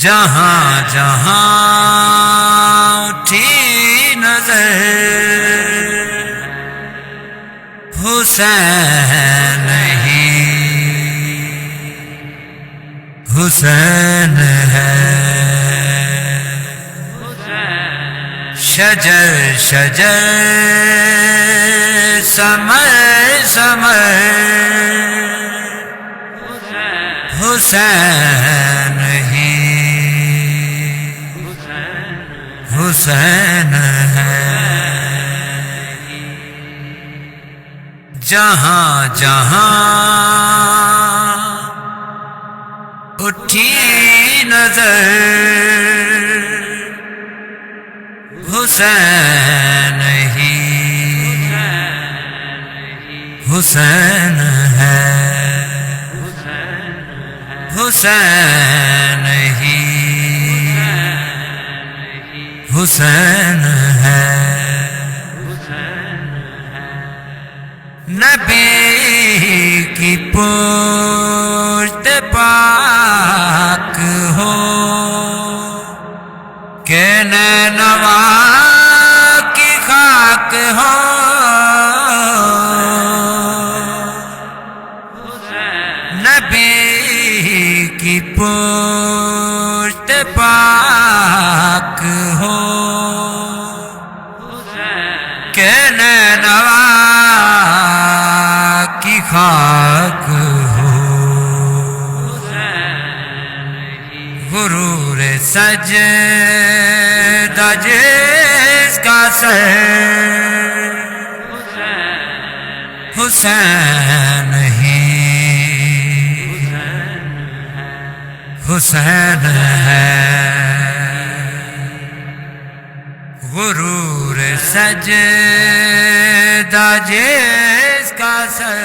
جہاں جہاں اٹھی نظر حسین ہی حسین ہے۔ شجر شجر ثمر ثمر حسین ہی حسین ہے۔ جہاں جہاں اٹھی نظر حسین ہی حسین ہے۔ حسین ہی حسین ہے۔ نبی کی پشت پاک ہو کہ نینوا کی خاک ہو، نبی کی پشت پاک ہو کہ نینوا کی خاک ہو۔ غرور سجدہ جس کا سر حسین ہی حسین ہے۔ غرور سجدہ جس کا سر